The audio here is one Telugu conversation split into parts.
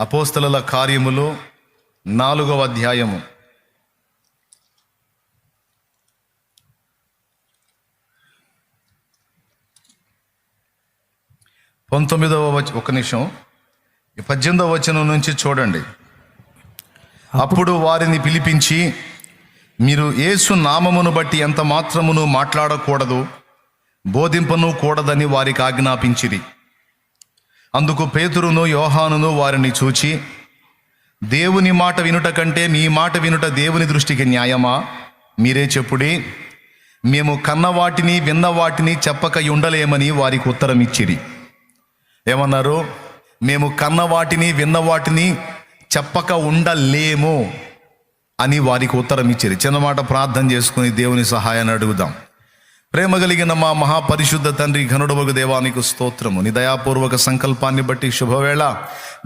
అపోస్తలుల కార్యములు 4వ అధ్యాయము 18వ వచనం నుంచి చూడండి. అప్పుడు వారిని పిలిపించి, మీరు యేసు నామమును బట్టి ఎంత మాత్రమును మాట్లాడకూడదు, బోధింపను కూడదని వారికి ఆజ్ఞాపించిరి. అందుకు పేతురును యోహానును వారిని చూచి, దేవుని మాట వినుట కంటే మీ మాట వినుట దేవుని దృష్టికి న్యాయమా? మీరే చెప్పుడి. మేము కన్నవాటిని విన్నవాటిని చెప్పక ఉండలేమని వారికి ఉత్తరం ఇచ్చిరి. ఏమన్నారు? మేము కన్నవాటిని విన్నవాటిని చెప్పక ఉండలేము అని వారికి ఉత్తరం ఇచ్చిరి. చిన్నమాట ప్రార్థన చేసుకుని దేవుని సహాయాన్ని అడుగుదాం. ప్రేమ కలిగిన మా మహాపరిశుద్ధ తండ్రి, ఘనుడవగు దేవానికి స్తోత్రము. నీ దయాపూర్వక సంకల్పాన్ని బట్టి శుభవేళ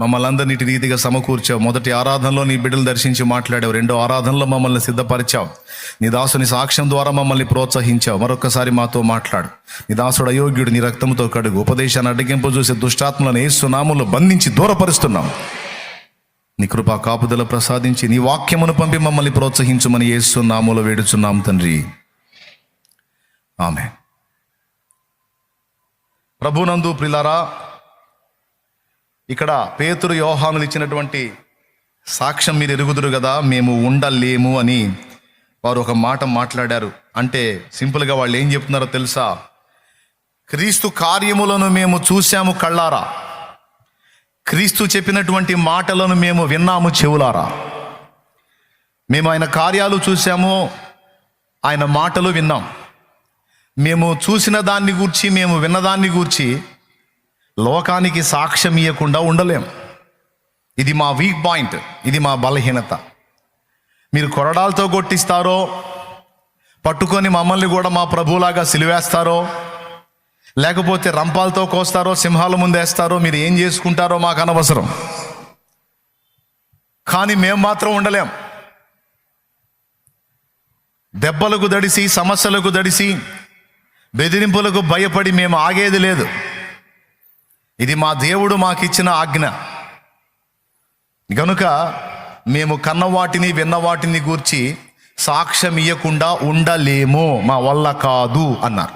మమ్మల్ని అందరినీ రీతిగా సమకూర్చావు. మొదటి ఆరాధనలో నీ బిడ్డలు దర్శించి మాట్లాడావు. రెండో ఆరాధనలో మమ్మల్ని సిద్ధపరిచావు. నీ దాసుని సాక్ష్యం ద్వారా మమ్మల్ని ప్రోత్సహించావు. మరొకసారి మాతో మాట్లాడు. నీ దాసుడు అయోగ్యుడు, నీ రక్తంతో కడుగు. ఉపదేశాన్ని అడ్డగింపు చూసే దుష్టాత్మలను యేసు నామములో బంధించి దూరపరుస్తున్నాం. నీ కృపా కాపుదల ప్రసాదించి నీ వాక్యమును పంపి మమ్మల్ని ప్రోత్సహించుమని యేసు నామములో వేడుచున్నాం తండ్రి, ఆమేన్. ప్రభునందు ప్రియులారా, ఇక్కడ పేతురు యోహానులు ఇచ్చినటువంటి సాక్ష్యం మీరు ఎరుగుదురు కదా. మేము ఉండలేము అని వారు ఒక మాట మాట్లాడారు. అంటే సింపుల్గా వాళ్ళు ఏం చెప్తున్నారో తెలుసా? క్రీస్తు కార్యములను మేము చూశాము కళ్ళారా, క్రీస్తు చెప్పినటువంటి మాటలను మేము విన్నాము చెవులారా. మేము ఆయన కార్యాలు చూసాము, ఆయన మాటలు విన్నాం. మేము చూసిన దాన్ని గూర్చి, మేము విన్నదాన్ని గూర్చి లోకానికి సాక్ష్యం ఇవ్వకుండా ఉండలేం. ఇది మా వీక్ పాయింట్, ఇది మా బలహీనత. మీరు కొరడాలతో కొట్టిస్తారో, పట్టుకొని మమ్మల్ని కూడా మా ప్రభువులాగా సిలివేస్తారో, లేకపోతే రంపాలతో కోస్తారో, సింహాల ముందేస్తారో, మీరు ఏం చేసుకుంటారో మాకు అనవసరం. కానీ మేము మాత్రం ఉండలేం. దెబ్బలకు దడిసి, సమస్యలకు దడిసి, బెదిరింపులకు భయపడి మేము ఆగేది లేదు. ఇది మా దేవుడు మాకిచ్చిన ఆజ్ఞ. గనుక మేము కన్నవాటిని విన్నవాటిని గూర్చి సాక్ష్యం ఇవ్వకుండా ఉండలేము, మా వల్ల కాదు అన్నారు.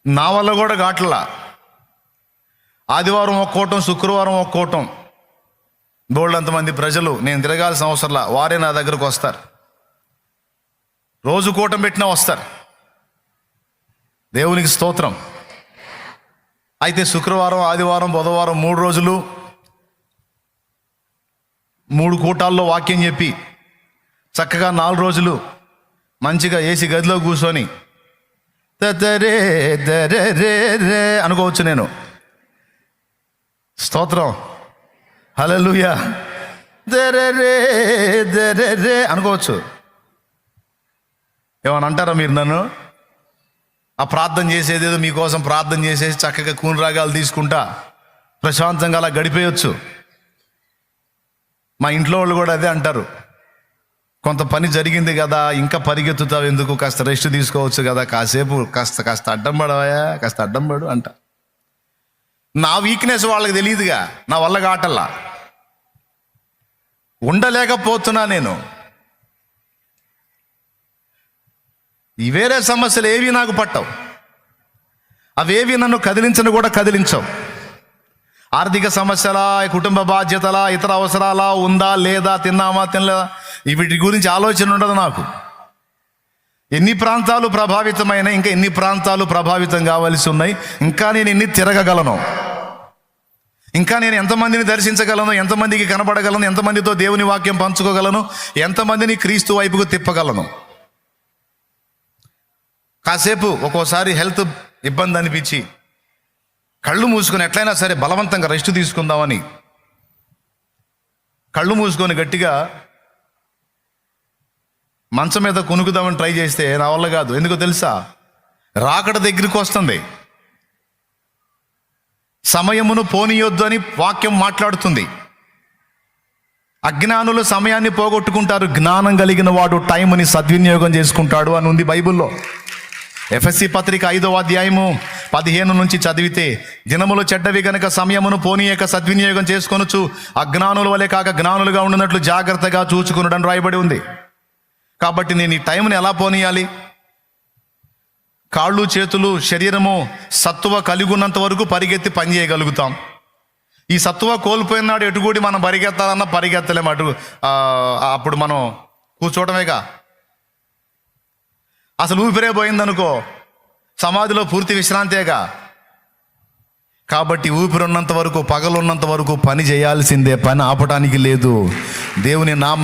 నా వల్ల కూడా కాట్లా. ఆదివారం ఒక కూటం, శుక్రవారం ఒక కూటం, బోల్డంతమంది ప్రజలు, నేను తిరగాల్సిన అవసరంలా, వారే నా దగ్గరకు వస్తారు. రోజు కూటం పెట్టినా వస్తారు. దేవునికి స్తోత్రం. అయితే శుక్రవారం, ఆదివారం, బుధవారం 3 రోజులు 3 కూటాల్లో వాక్యం చెప్పి చక్కగా 4 రోజులు మంచిగా ఏసి గదిలో కూర్చొని దరే దరే రే రే అనుకోవచ్చు. నేను స్తోత్రం, హల్లెలూయా, దరే రే దరే రే అనుకోవచ్చు. ఏమని అంటారా మీరు నన్ను? ఆ ప్రార్థన చేసేదేదో మీకోసం ప్రార్థన చేసేసి చక్కగా కూని రాగాలు తీసుకుంటా ప్రశాంతంగా అలా గడిపేయచ్చు. మా ఇంట్లో వాళ్ళు కూడా అదే అంటారు. కొంత పని జరిగింది కదా, ఇంకా పరిగెత్తుతావు ఎందుకు, కాస్త రెస్ట్ తీసుకోవచ్చు కదా, కాసేపు కాస్త అడ్డం పడవయా, కాస్త అడ్డం పడు అంట. నా వీక్నెస్ వాళ్ళకి తెలియదుగా, నా వల్ల కాటల్లా, ఉండలేకపోతున్నా నేను. ఈ వేరే సమస్యలు ఏవి నాకు పట్టవు, అవేవి నన్ను కదిలించను కూడా కదిలించవు. ఆర్థిక సమస్యలా, కుటుంబ బాధ్యతలా, ఇతర అవసరాలా, ఉందా లేదా, తిన్నామా తినలేదా, వీటి గురించి ఆలోచన ఉండదు నాకు. ఎన్ని ప్రాంతాలు ప్రభావితమైన, ఇంకా ఎన్ని ప్రాంతాలు ప్రభావితం కావాల్సి ఉన్నాయి, ఇంకా నేను ఎన్ని తిరగగలను, ఇంకా నేను ఎంతమందిని దర్శించగలను, ఎంతమందికి కనబడగలను, ఎంతమందితో దేవుని వాక్యం పంచుకోగలను, ఎంతమందిని క్రీస్తు వైపుకు తిప్పగలను. కాసేపు ఒక్కోసారి హెల్త్ ఇబ్బంది అనిపించి కళ్ళు మూసుకొని ఎట్లయినా సరే బలవంతంగా రెస్ట్ తీసుకుందామని కళ్ళు మూసుకొని గట్టిగా మంచం మీద కొనుక్కుదామని ట్రై చేస్తే నా వల్ల కాదు. ఎందుకో తెలుసా? రాకడ దగ్గరికి వస్తుంది, సమయమును పోనీయొద్దు అని వాక్యం మాట్లాడుతుంది. అజ్ఞానులు సమయాన్ని పోగొట్టుకుంటారు, జ్ఞానం కలిగిన వాడు టైంని సద్వినియోగం చేసుకుంటాడు అని ఉంది బైబిల్లో. ఎఫెసీ పత్రిక 5వ అధ్యాయము 15 నుంచి చదివితే, దినములు చెడ్డవి గనుక సమయమును పోనీయక సద్వినియోగం చేసుకొనుచు అజ్ఞానుల వలె కాక జ్ఞానులుగా ఉండునట్లు జాగ్రత్తగా చూచుకొనుడని రాయబడి ఉంది. కాబట్టి నేను ఈ టైంని ఎలా పోనీయాలి? కాళ్ళు చేతులు శరీరము సత్తువ కలిగి ఉన్నంత వరకు పరిగెత్తి పని చేయగలుగుతాం. ఈ సత్తువ కోల్పోయినాడు ఎటుగూడి మనం పరిగెత్తాలన్నా పరిగెత్తలేము. అప్పుడు మనం కూర్చోవడమేగా. అసలు ఊపిరే పోయిందనుకో సమాధిలో పూర్తి విశ్రాంతేగా. కాబట్టి ఊపిరి ఉన్నంత వరకు, పగలున్నంత వరకు పని చేయాల్సిందే, పని ఆపటానికి లేదు. దేవుని నామ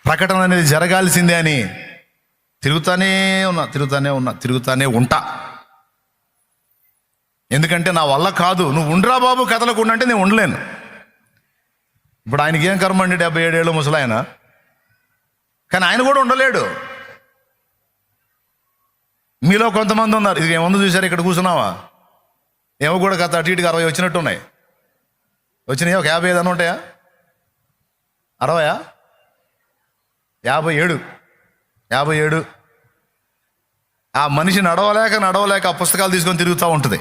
ప్రకటన అనేది జరగాల్సిందే అని తిరుగుతానే ఉంటా. ఎందుకంటే నా వల్ల కాదు, నువ్వు ఉండరా బాబు కథలకుండా అంటే నేను ఉండలేను. ఇప్పుడు ఆయనకి ఏం కర్మ అండి, 77 ఏళ్ళు ముసలాయన, కానీ ఆయన కూడా ఉండలేడు. మీలో కొంతమంది ఉన్నారు, ఇది ఏముందు చూసారు, ఇక్కడ కూర్చున్నావా, ఏమో కూడా కథ అటు ఇటుగా 60 వచ్చినట్టు ఉన్నాయి. వచ్చినాయి ఒక 55 అని ఉంటాయా, 60, 57. ఆ మనిషి నడవలేక ఆ పుస్తకాలు తీసుకొని తిరుగుతూ ఉంటుంది.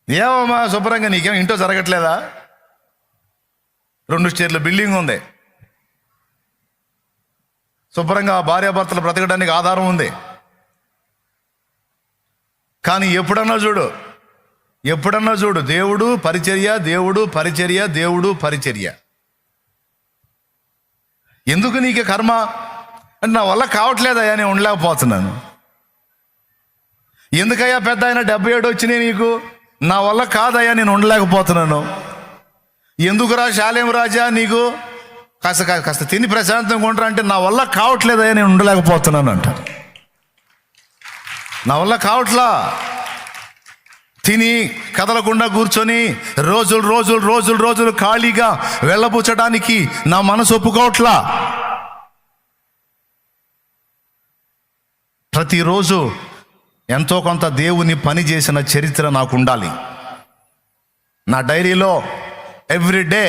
ఏమమ్మా శుభ్రంగా నీకేం ఇంట్లో జరగట్లేదా? 2 స్టేర్ల బిల్డింగ్ ఉంది, శుభ్రంగా భార్యాభర్తలు బ్రతకడానికి ఆధారం ఉంది. కానీ ఎప్పుడన్నా చూడు దేవుడు పరిచర్య. ఎందుకు నీకు కర్మ అంటే, నా వల్ల కావట్లేదయ్యా, నేను ఉండలేకపోతున్నాను. ఎందుకయ్యా పెద్ద ఆయన 77 వచ్చినాయి నీకు? నా వల్ల కాదయ్యా, నేను ఉండలేకపోతున్నాను. ఎందుకురా శాలేం రాజా నీకు కాస్త తిని ప్రశాంతంగా ఉంటారా అంటే, నా వల్ల కావట్లేదయ్యా, నేను ఉండలేకపోతున్నాను అంట. నా వల్ల కావట్లా. తిని కదలకుండా కూర్చొని రోజులు ఖాళీగా వెళ్ళబుచ్చడానికి నా మనసు ఒప్పుకోవట్లా. ప్రతిరోజు ఎంతో కొంత దేవుని పని చేసిన చరిత్ర నాకు ఉండాలి. నా డైరీలో ఎవ్రీడే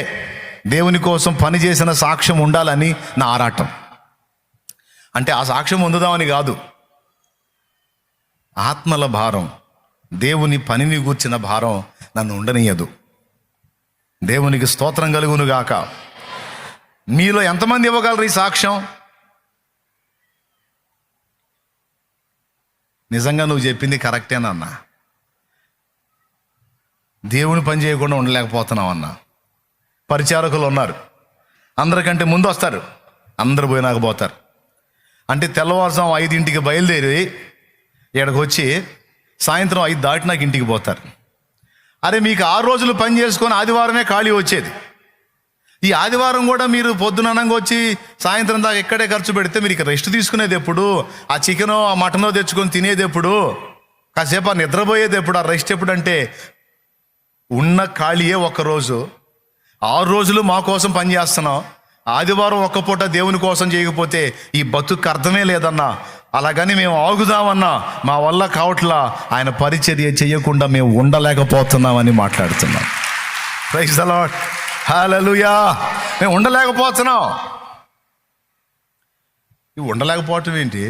దేవుని కోసం పని చేసిన సాక్ష్యం ఉండాలని నా ఆరాటం. అంటే ఆ సాక్ష్యం పొందుదామని కాదు, ఆత్మల భారం, దేవుని పనిని గూర్చిన భారం నన్ను ఉండనీయదు. దేవునికి స్తోత్రం కలుగును గాక. మీలో ఎంతమంది ఇవ్వగలరు ఈ సాక్ష్యం? నిజంగా నువ్వు చెప్పింది కరెక్టేనన్నా, దేవుని పని చేయకుండా ఉండలేకపోతున్నావు అన్నా. పరిచారకులు ఉన్నారు, అందరికంటే ముందు వస్తారు, అందరు పోయినాక పోతారు. అంటే తెల్లవారుజాము 5ంటికి బయలుదేరి ఇక్కడికి వచ్చి సాయంత్రం 5 దాటినాక ఇంటికి పోతారు. అరే మీకు 6 రోజులు పని చేసుకొని ఆదివారమే ఖాళీ వచ్చేది. ఈ ఆదివారం కూడా మీరు పొద్దుననంగా వచ్చి సాయంత్రం దాకా ఎక్కడే ఖర్చు పెడితే మీరు ఇక రెస్ట్ తీసుకునేది ఎప్పుడు? ఆ చికెనో ఆ మటనో తెచ్చుకొని తినేది ఎప్పుడు? కాసేపు ఆ నిద్రపోయేది ఎప్పుడు? ఆ రెస్ట్ ఎప్పుడు? అంటే ఉన్న ఖాళీయే ఒక్కరోజు. 6 రోజులు మా కోసం పని చేస్తున్నాం, ఆదివారం ఒక్క పూట దేవుని కోసం చేయకపోతే ఈ బతుకు అర్థమే లేదన్నా. అలాగని మేము ఆగుదామన్నా మా వల్ల కావట్లా, ఆయన పరిచర్య చేయకుండా మేము ఉండలేకపోతున్నామని మాట్లాడుతున్నాం. ప్రైజ్ ది లార్డ్, హల్లెలూయా. మేము ఉండలేకపోతున్నాం. ఇవి ఉండలేకపోవటం ఏంటి?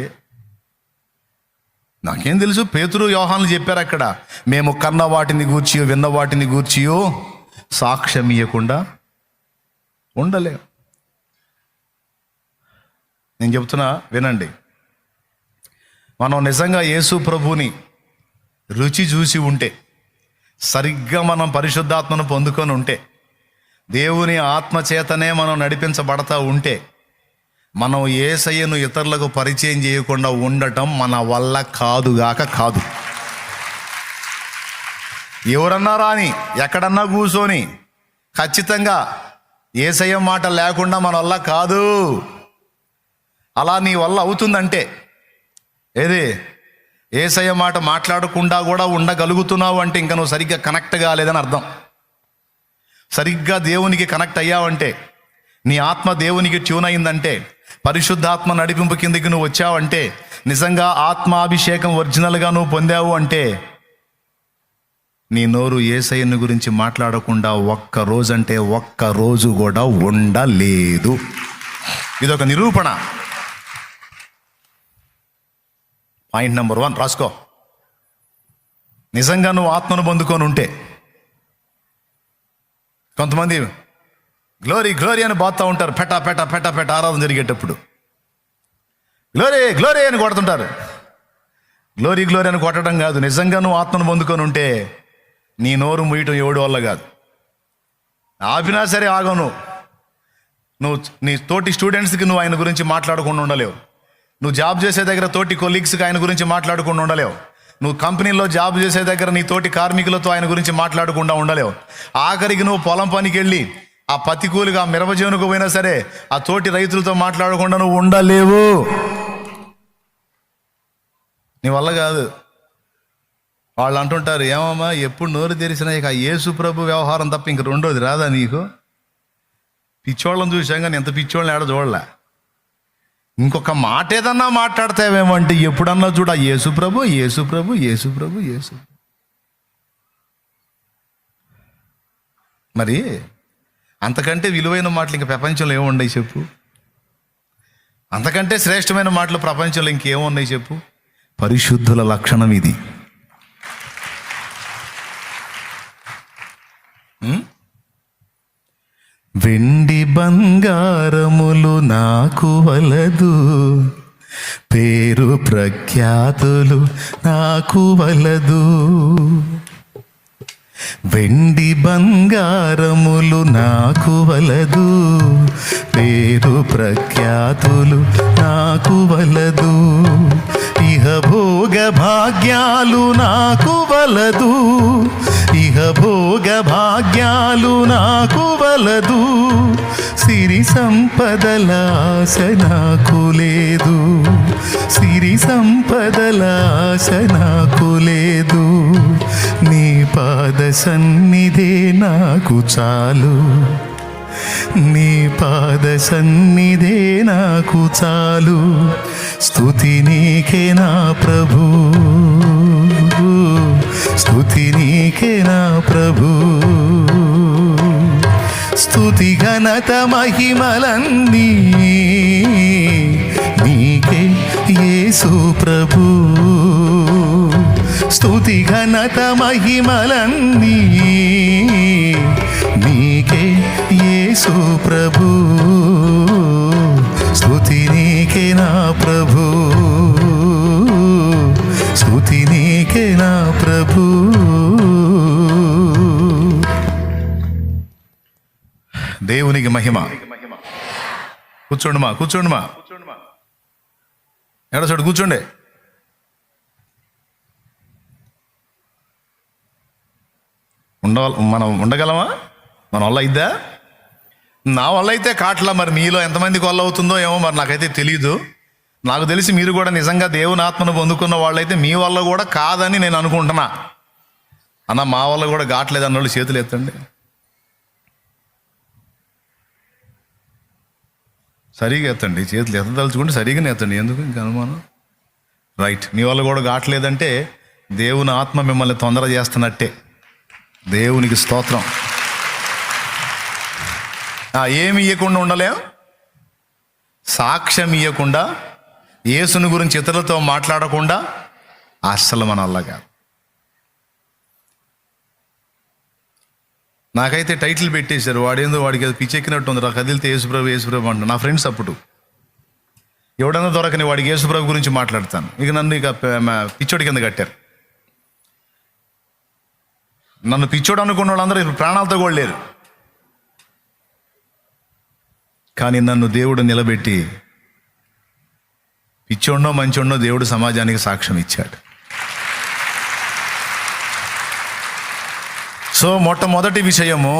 నాకేం తెలుసు? పేతురు యోహానులు చెప్పారు అక్కడ, మేము కన్న వాటిని గూర్చి విన్న వాటిని గూర్చి సాక్ష్యం ఇవ్వకుండా ఉండలేం. నేను చెప్తున్నా వినండి, మనం నిజంగా యేసు ప్రభుని రుచి చూసి ఉంటే, సరిగ్గా మనం పరిశుద్ధాత్మను పొందుకొని ఉంటే, దేవుని ఆత్మ చేతనే మనం నడిపించబడతా ఉంటే, మనం యేసయ్యను ఇతరులకు పరిచయం చేయకుండా ఉండటం మన వల్ల కాదు. ఎవరన్నా రాని, ఎక్కడన్నా కూర్చొని ఖచ్చితంగా యేసయ్య మాట లేకుండా మన వల్ల కాదు. అలా నీ వల్ల అవుతుందంటే, ఏది యేసయ్య మాట మాట్లాడకుండా కూడా ఉండగలుగుతున్నావు అంటే ఇంకా నువ్వు సరిగ్గా కనెక్ట్ కాలేదని అర్థం. సరిగ్గా దేవునికి కనెక్ట్ అయ్యావంటే, నీ ఆత్మ దేవునికి ట్యూన్ అయిందంటే, పరిశుద్ధాత్మ నడిపింపు కిందకి నువ్వు వచ్చావంటే, నిజంగా ఆత్మాభిషేకం ఒరిజినల్గా నువ్వు పొందావు అంటే, నీ నోరు యేసయ్యను గురించి మాట్లాడకుండా ఒక్క రోజు కూడా ఉండలేదు. ఇదొక నిరూపణ. పాయింట్ నెంబర్ 1 రాసుకో. నిజంగా నువ్వు ఆత్మను పొందుకొని ఉంటే, కొంతమంది గ్లోరీ గ్లోరీ అని బాగుతూ ఉంటారు, పెట పెట పెట పెట ఆరాధన జరిగేటప్పుడు గ్లోరీ గ్లోరీ అని కొడుతుంటారు. గ్లోరీ గ్లోరీ అని కొట్టడం కాదు, నిజంగా నువ్వు ఆత్మను పొందుకొని ఉంటే నీ నోరు ముయ్యటం ఎవడి వల్ల కాదు. ఆపినా సరే ఆగను. నువ్వు నీ తోటి స్టూడెంట్స్కి నువ్వు ఆయన గురించి మాట్లాడకుండా ఉండలేవు. నువ్వు జాబ్ చేసే దగ్గర తోటి కొలీగ్స్కి ఆయన గురించి మాట్లాడకుండా ఉండలేవు. నువ్వు కంపెనీలో జాబ్ చేసే దగ్గర నీ తోటి కార్మికులతో ఆయన గురించి మాట్లాడకుండా ఉండలేవు. ఆఖరికి నువ్వు పొలం పనికి వెళ్ళి ఆ పత్తి కూలిగా మిరపజేనుకు పోయినా సరే ఆ తోటి రైతులతో మాట్లాడకుండా నువ్వు ఉండలేవు. నీ వల్ల కాదు. వాళ్ళు అంటుంటారు, ఏమమ్మా ఎప్పుడు నోరు తెరిసినా ఇక యేసు ప్రభు వ్యవహారం తప్ప ఇంక రెండోది రాదా నీకు? పిచ్చోళ్ళని చూసాం కానీ ఎంత పిచ్చోళ్ళని ఆడ చూడలే. ఇంకొక మాట ఏదన్నా మాట్లాడతావేమంటే ఎప్పుడన్నా చూడ యేసు ప్రభు యేసు ప్రభు యేసు ప్రభు యేసు. మరి అంతకంటే విలువైన మాటలు ఇంక ప్రపంచంలో ఏమున్నాయి చెప్పు? అంతకంటే శ్రేష్టమైన మాటలు ప్రపంచంలో ఇంకేమున్నాయి చెప్పు? పరిశుద్ధుల లక్షణం ఇది. వెండి బంగారములు నాకు వలదు, పేరు ప్రఖ్యాతులు నాకు వలదు. వెండి బంగారములు నాకు వలదు, పేరు ప్రఖ్యాతులు నాకు వలదు. ఇహ భోగ భాగ్యాలు నాకు వలదు, ఇహ భోగ భాగ్యాలు నాకు వలదు. సిరి సంపదల ఆశ నాకు లేదు, సిరి సంపదల ఆశ నాకు లేదు. నీ పాద సన్నిధే నాకు చాలు, నీ పాద సన్నిధే నాకు చాలు. స్తుతి నీకే నా ప్రభు, స్తుతి నీకే నా ప్రభు. స్తుతి ఘనత మహిమలన్నీ నీకే యేసు ప్రభు. స్తుతి ఘనత మహిమలన్నీ నీకే యేసు ప్రభు. స్తుతి నీకే నా ప్రభు, స్తుతి నీకే నా ప్రభు. దేవునికి మహిమ. కూర్చోండి మా కూర్చోండి మా ఎడ చోటు కూర్చోండి. మనం ఉండగలమా? మన వల్ల అయిద్దా? నా వల్ల అయితే కాట్లా. మరి మీలో ఎంతమందికి వల్ల అవుతుందో ఏమో, మరి నాకైతే తెలియదు. నాకు తెలిసి మీరు కూడా నిజంగా దేవుని ఆత్మను పొందుకున్న వాళ్ళైతే మీ వల్ల కూడా కాదని నేను అనుకుంటున్నా. అన్న మా వల్ల కూడా కావట్లేదు అన్నోళ్ళు చేతులు ఎత్తండి. సరిగా ఎత్తండి, చేతులు ఎత్తదలుచుకుంటే సరిగానే ఎత్తండి. ఎందుకు ఇంకా అనుమానం? రైట్. మీ వల్ల కూడా కావట్లేదంటే దేవుని ఆత్మ మిమ్మల్ని తొందర చేస్తున్నట్టే. దేవునికి స్తోత్రం. ఏమి ఇవ్వకుండా ఉండలేం? సాక్ష్యం ఇవ్వకుండా, యేసుని గురించి ఇతరులతో మాట్లాడకుండా అస్సలు మన వల్ల కాదు. నాకైతే టైటిల్ పెట్టేశారు, వాడేందో వాడికి అది పిచ్చెక్కినట్టు ఉంది, కదిలితే యేసుప్రభు యేసుప్రభు అంట. నా ఫ్రెండ్స్ అప్పుడు ఎవడన్నా దొరకని వాడికి యేసుప్రభు గురించి మాట్లాడతాను. ఇక నన్ను ఇక పిచ్చోడి కింద కట్టారు. నన్ను పిచ్చోడు అనుకున్న వాళ్ళందరూ ఇప్పుడు ప్రాణాలతో కూడా లేరు. కానీ నన్ను దేవుడు నిలబెట్టి పిచ్చోడ్నో మంచోడ్నో దేవుడు సమాజానికి సాక్ష్యం ఇచ్చాడు. సో మొట్టమొదటి విషయము,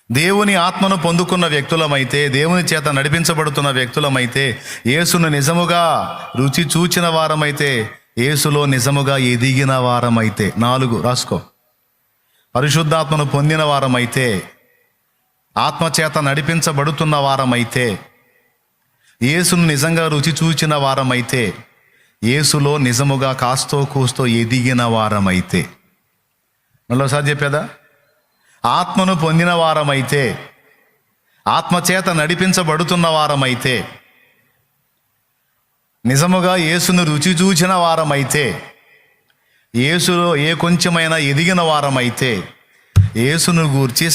దేవుని ఆత్మను పొందుకున్న వ్యక్తులమైతే, దేవుని చేత నడిపించబడుతున్న వ్యక్తులమైతే, యేసును నిజముగా రుచి చూచిన వారమైతే, యేసులో నిజముగా ఎదిగిన వారమైతే. 4 రాసుకో. పరిశుద్ధాత్మను పొందిన వారమైతే, ఆత్మచేత నడిపించబడుతున్న వారమైతే, యేసును నిజంగా రుచి చూచిన వారమైతే, యేసులో నిజముగా కాస్తో కూస్తో ఎదిగిన వారమైతే. మళ్ళీసారి చెప్పేదా? ఆత్మను పొందిన వారమైతే, ఆత్మచేత నడిపించబడుతున్న వారమైతే, నిజముగా యేసును రుచి చూచిన వారమైతే, యేసులో ఏ కొంచెమైనా ఎదిగిన వారమైతే యేసును గూర్చి,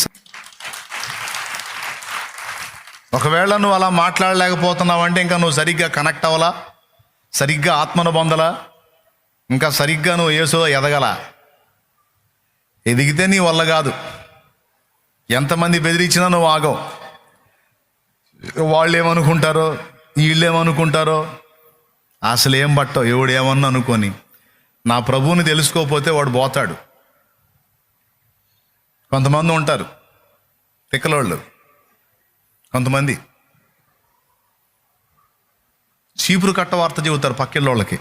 ఒకవేళ నువ్వు అలా మాట్లాడలేకపోతున్నావంటే ఇంకా నువ్వు సరిగ్గా కనెక్ట్ అవ్వలా, సరిగ్గా ఆత్మను పొందలా, ఇంకా సరిగ్గా నువ్వు యేసులో ఎదగల. ఎదిగితే నీ వల్ల కాదు. ఎంతమంది బెదిరించినా నువ్వు ఆగవు. వాళ్ళు ఏమనుకుంటారో, వీళ్ళు ఏమనుకుంటారో, అసలు ఏం పట్టవు. ఎవడు ఏమన్నా అనుకొని నా ప్రభువుని తెలుసుకోకపోతే వాడు పోతాడు. కొంతమంది ఉంటారు తిక్కలోళ్ళు, కొంతమంది చీపురు కట్ట వార్త చెబుతారు పక్కిళ్ళోళ్ళకి.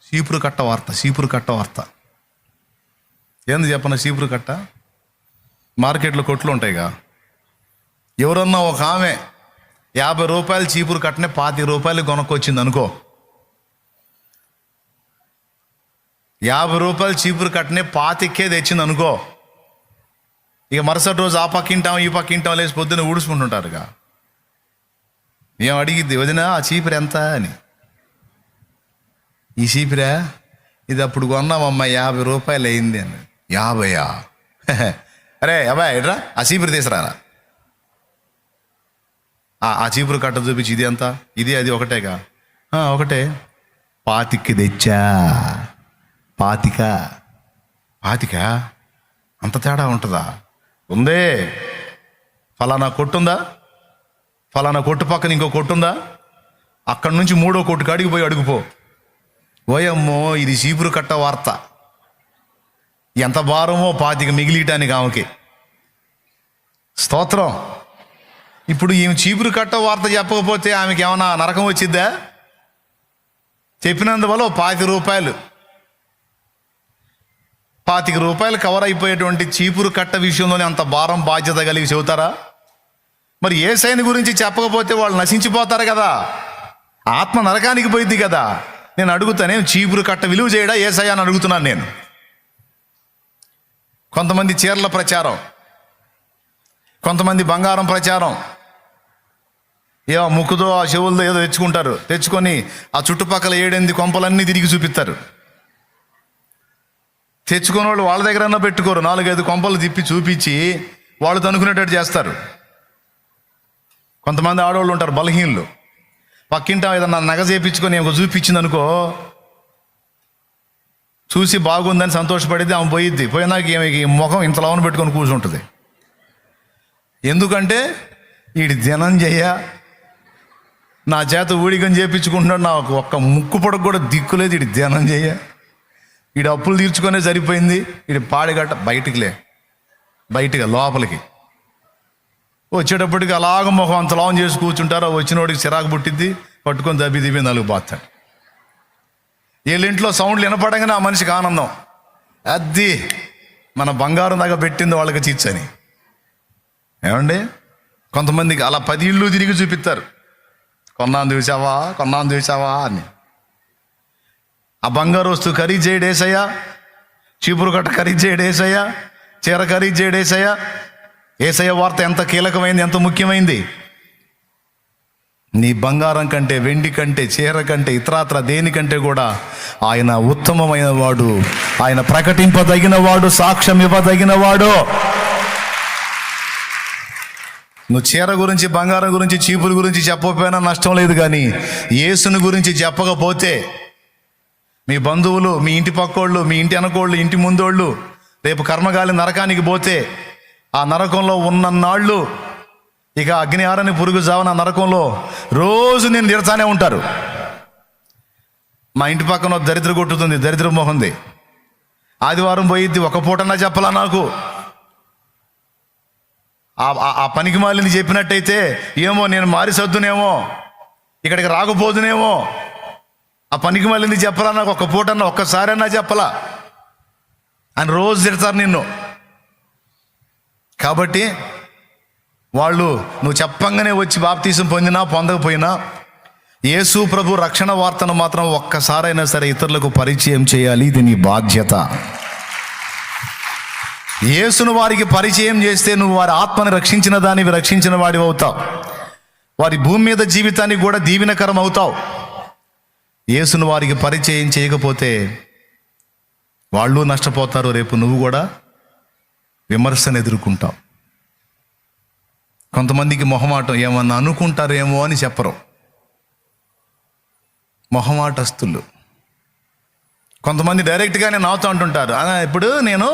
చీపురు కట్ట వార్త ఏంది చెప్పన? చీపురు కట్ట మార్కెట్లో కొట్లు ఉంటాయిగా. ఎవరన్నా ఒక ఆమె 50 రూపాయలు చీపురు కట్టనే 25 రూపాయలు కొనుక్కొచ్చింది అనుకో. 50 రూపాయలు చీపురు కట్టనే 25కే తెచ్చింది అనుకో. ఇక మరుసటి రోజు ఆ పక్కింటాం ఈ పక్కింటాం లేచి పొద్దున్న ఊడుచుకుంటుంటారుగా. ఏం అడిగిద్ది, వదిన ఆ చీపురు ఎంత అని. ఈ చీపురా ఇది అప్పుడు కొన్నామమ్మా 50 రూపాయలు అయింది అని. 50? అరే అబ్బాయి ఎట్రా ఆ చీపురు తీసుకురారా. ఆ చీపురు కట్ట చూపించి ఇది ఎంత, ఇది అది ఒకటేగా. ఒకటే. 25కి తెచ్చా. 25 అంత తేడా ఉంటుందా? ఉందే. ఫలానా కొట్టుందా, ఫలానా కొట్టు పక్కన ఇంకో కొట్టుందా, అక్కడి నుంచి 3వ కొట్టు కాడికి పోయి అడుగుపో. ఓయమ్మో ఇది చీపురు కట్ట వార్త. ఎంత భారమో 25 మిగిలియటానికి ఆమెకి. స్తోత్రం. ఇప్పుడు ఈమె చీపురు కట్ట వార్త చెప్పకపోతే ఆమెకి ఏమన్నా నరకం వచ్చిద్దా? చెప్పినందువల్ల 25 రూపాయలు, 25 రూపాయలు కవర్ అయిపోయేటువంటి చీపురు కట్ట విషయంలోనే అంత భారం బాధ్యత కలిగి చెబుతారా? మరి యేసయ్యని గురించి చెప్పకపోతే వాళ్ళు నశించిపోతారు కదా, ఆత్మ నరకానికి పోయింది కదా. నేను అడుగుతానే, చీపురు కట్ట విలువ చేయడా యేసయ్య అని అడుగుతున్నాను నేను. కొంతమంది చీరల ప్రచారం, కొంతమంది బంగారం ప్రచారం, ఏమో ముక్కుతో ఆ చెవులతో ఏదో తెచ్చుకుంటారు. తెచ్చుకొని ఆ చుట్టుపక్కల 7-8 కొంపలన్నీ తిరిగి చూపిస్తారు. తెచ్చుకున్న వాళ్ళు వాళ్ళ దగ్గరన్నా పెట్టుకోరు, 4-5 కొంపలు తిప్పి చూపించి వాళ్ళు తనుకునేటట్టు చేస్తారు. కొంతమంది ఆడవాళ్ళు ఉంటారు బలహీనులు. పక్కింట ఏదన్నా నగ చేయించుకొని ఒక చూపించింది అనుకో, చూసి బాగుందని సంతోషపడితే ఆమె పోయిద్ది. పోయినాక ఈ ముఖం ఇంతలోన పెట్టుకొని కూర్చుంటుంది. ఎందుకంటే వీడి ధ్యానం చెయ్య, నా చేత ఊడిగం చేయించుకుంటున్నాడు, నాకు ఒక్క ముక్కు పొడకు కూడా దిక్కులేదు, వీడి ధ్యానం చెయ్య, వీడి అప్పులు తీర్చుకొనే సరిపోయింది, వీడి పాడిగట్ట బయటగా లోపలికి వచ్చేటప్పటికి అలాగ ముఖం అంత లావం చేసి కూర్చుంటారు. వచ్చినోడికి చిరాకు పుట్టిద్ది, పట్టుకొని దబ్బి 4 బాస్తాడు. వీళ్ళింట్లో సౌండ్లు వినపడంగానే ఆ మనిషికి ఆనందం. అది మన బంగారం దాకా పెట్టింది వాళ్ళకి చిచ్చని. ఏమండి, కొంతమందికి అలా 10 ఇళ్ళు తిరిగి చూపిస్తారు. కొన్నాను చూసావా అని. ఆ బంగారు వస్తువు ఖరీదు చేయడు యేసయ్య, చీపురు కట్ట ఖరీదు చేయడు యేసయ్య, చీర ఖరీదు చేయడు యేసయ్య. యేసయ్య వార్త ఎంత కీలకమైంది, ఎంత ముఖ్యమైంది. నీ బంగారం కంటే, వెండి కంటే, చీర కంటే, ఇతరాత్ర దేనికంటే కూడా ఆయన ఉత్తమమైన వాడు, ఆయన ప్రకటింపదగిన వాడు, సాక్ష్యం ఇవ్వదగిన వాడు. నువ్వు చీర గురించి, బంగారం గురించి, చీపుల గురించి చెప్పకపోయినా నష్టం లేదు, కానీ యేసుని గురించి చెప్పకపోతే మీ బంధువులు, మీ ఇంటి పక్కోళ్ళు, మీ ఇంటి వెనకోళ్ళు, ఇంటి ముందోళ్ళు రేపు కర్మగాలి నరకానికి పోతే ఆ నరకంలో ఉన్నన్నాళ్ళు ఇక అగ్ని ఆరని పురుగు జావన నరకంలో రోజు నేను తిడతానే ఉంటారు. మా ఇంటి పక్కన దరిద్ర కొట్టుతుంది, దరిద్ర మొహంది, ఆదివారం పోయిద్ది, ఒక పూటన్నా చెప్పలా నాకు. ఆ పనికి మాలిని చెప్పినట్టయితే ఏమో నేను మారి సర్దునేమో, ఇక్కడికి రాకపోదునేమో. ఆ పనికి మాలిని చెప్పలా నాకు, ఒక్క పూటన్నా ఒక్కసారన్నా చెప్పలా అని రోజు తిడతారు నిన్ను. కాబట్టి వాళ్ళు నువ్వు చెప్పంగానే వచ్చి బాప్తీసం పొందినా పొందకపోయినా యేసు ప్రభు రక్షణ వార్తను మాత్రం ఒక్కసారైనా సరే ఇతరులకు పరిచయం చేయాలి. ఇది నీ బాధ్యత. యేసును వారికి పరిచయం చేస్తే నువ్వు వారి ఆత్మని రక్షించిన దానివి, రక్షించిన వాడివి అవుతావు. వారి భూమి మీద జీవితానికి కూడా దీవెనకరం అవుతావు. యేసును వారికి పరిచయం చేయకపోతే వాళ్ళు నష్టపోతారు. రేపు నువ్వు కూడా విమర్శను ఎదుర్కొంటావు. కొంతమందికి మొహమాటం, ఏమన్నా అనుకుంటారేమో అని చెప్పరు. మొహమాటస్తులు. కొంతమంది డైరెక్ట్గానే నాతో అంటుంటారు, ఇప్పుడు నేను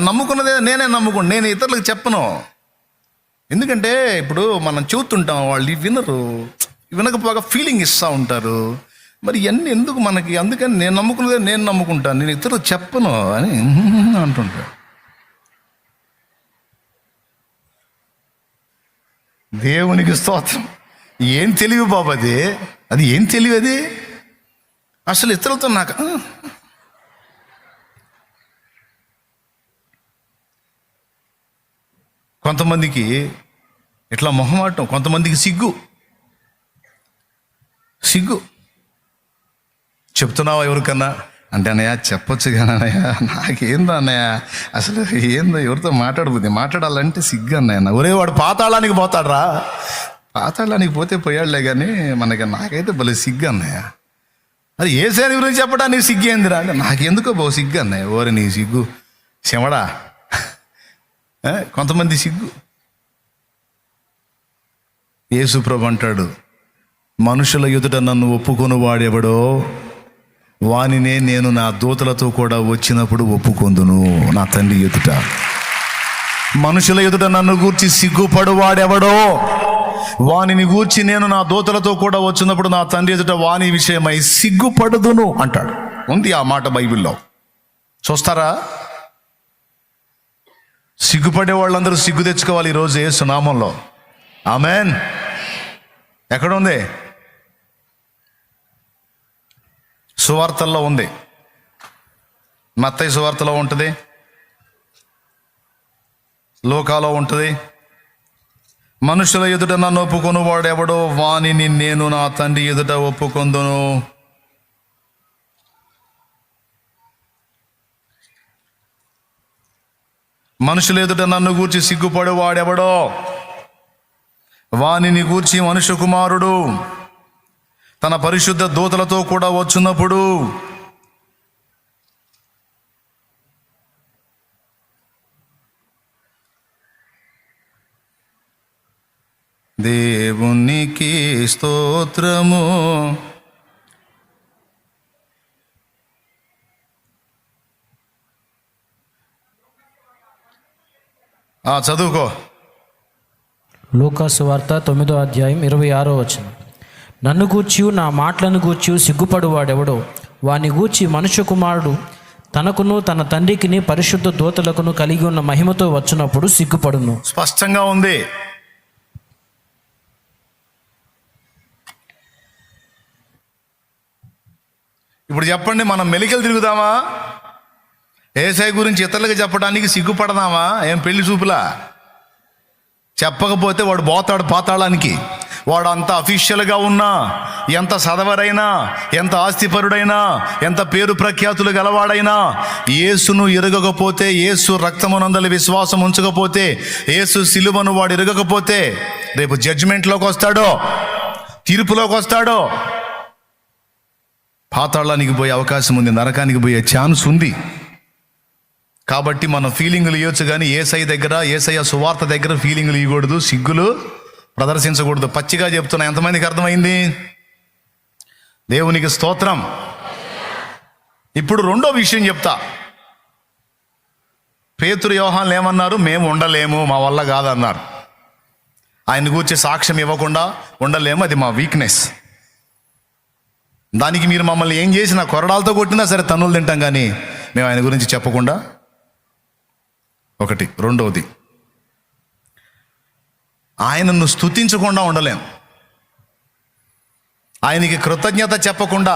నమ్ముకున్నదే నేనే నమ్ముకున్నాను, నేను ఇతరులకు చెప్పను. ఎందుకంటే ఇప్పుడు మనం చూస్తుంటాం, వాళ్ళు వినకపోగా ఫీలింగ్ ఇస్తూ ఉంటారు. మరి ఇవన్నీ ఎందుకు మనకి? అందుకని నేను నమ్ముకున్నదే నేను నమ్ముకుంటాను, నేను ఇతరులకు చెప్పను అని అంటుంటారు. దేవునికి స్తోత్రం. ఏం తెలివి బాబు అది ఏం తెలివి అది? అసలు ఇతరులతో నాకు కొంతమందికి ఇట్లా మొహమాటం, కొంతమందికి సిగ్గు. చెప్తున్నావా ఎవరికన్నా అంటే, అన్నయ్య చెప్పొచ్చు కానీ అన్నయ్య నాకేందో అన్నయ్య, అసలు ఏందో ఎవరితో మాట్లాడాలంటే సిగ్గు అన్నయ్య. ఒరే వాడు పాతాళానికి పోతాడ్రా, పాతాళానికి పోతే పోయాడులే కానీ నాకైతే భలే సిగ్గు అన్నయ్య. అది ఏ సేని గురించి చెప్పడానికి సిగ్గు ఏందిరా అంటే, నాకెందుకో సిగ్గు అన్నయ్య. ఓరే నీ సిగ్గు చెమడా. కొంతమంది సిగ్గు. యేసు ప్రభు అంటాడు, మనుషుల ఎదుట నన్ను ఒప్పుకొని వాడెవడో వానినే నేను నా దూతలతో కూడా వచ్చినప్పుడు ఒప్పుకొందును నా తండ్రి ఎదుట. మనుషుల ఎదుట నన్ను గూర్చి సిగ్గుపడు వాడెవడో వానిని గూర్చి నేను నా దూతలతో కూడా వచ్చినప్పుడు నా తండ్రి ఎదుట వాని విషయమై సిగ్గుపడుదును అంటాడు. ఉంది ఆ మాట బైబిల్లో, చూస్తారా? సిగ్గుపడే వాళ్ళందరూ సిగ్గు తెచ్చుకోవాలి ఈరోజు యేసు నామంలో. ఆమెన్. ఎక్కడ ఉంది? సువార్తల్లో ఉంది. మత్తయి సువార్తలో ఉంటుంది, లోకాలో ఉంటుంది. మనుషుల ఎదుట నన్ను ఒప్పుకొని వాడెవడో వానిని నేను నా తండ్రి ఎదుట ఒప్పుకొందును. మనుషుల ఎదుట నన్ను గూర్చి సిగ్గుపడు వాడెవడో వానిని గూర్చి మనుష్య కుమారుడు తన పరిశుద్ధ దూతలతో కూడా వచ్చినప్పుడు దేవునికి స్తోత్రము. చదువుకో. లూకా సువార్త 9వ అధ్యాయం 26వ వచనం. నన్ను గూర్చియు నా మాటలను గూర్చియు సిగ్గుపడు వాడెవడో వాని గూర్చి మనుష్య కుమారుడు తనకును తన తండ్రికిని పరిశుద్ధ దూతలకును కలిగి ఉన్న మహిమతో వచ్చినప్పుడు సిగ్గుపడును. స్పష్టంగా ఉంది. ఇప్పుడు చెప్పండి, మనం మెలికలు తిరుగుదామా? యేసయ్య గురించి ఇతరులకు చెప్పడానికి సిగ్గుపడదామా? ఏం పెళ్లి చూపులా? చెప్పకపోతే వాడు పోతాడు పాతాళానికి. వాడు అంత అఫీషియల్గా ఉన్నా, ఎంత చదవరైనా, ఎంత ఆస్తిపరుడైనా, ఎంత పేరు ప్రఖ్యాతులు గలవాడైనా, యేసును ఎరగకపోతే, యేసు రక్తమునందలి విశ్వాసం ఉంచకపోతే, యేసు సిలువను వాడు ఎరగకపోతే రేపు జడ్జిమెంట్లోకి వస్తాడో, తీర్పులోకి వస్తాడో, పాతాళానికి పోయే అవకాశం ఉంది, నరకానికి పోయే ఛాన్స్ ఉంది. కాబట్టి మనం ఫీలింగులు ఇవ్వచ్చు, కానీ యేసయ్య సువార్త దగ్గర ఫీలింగులు ఇవ్వకూడదు, సిగ్గులు ప్రదర్శించకూడదు. పచ్చిగా చెప్తున్నా. ఎంతమందికి అర్థమైంది? దేవునికి స్తోత్రం. ఇప్పుడు రెండో విషయం చెప్తా. పేతురు యోహాన్లు ఏమన్నారు? మేము ఉండలేము, మా వల్ల కాదన్నారు. ఆయన గురించి సాక్ష్యం ఇవ్వకుండా ఉండలేము, అది మా వీక్నెస్. దానికి మీరు మమ్మల్ని ఏం చేసినా, కొరడాలతో కొట్టినా సరే తన్నులు తింటాం, కానీ మేము ఆయన గురించి చెప్పకుండా. ఒకటి. రెండవది, ఆయనను స్తుతించకుండా ఉండలేం. ఆయనకి కృతజ్ఞత చెప్పకుండా,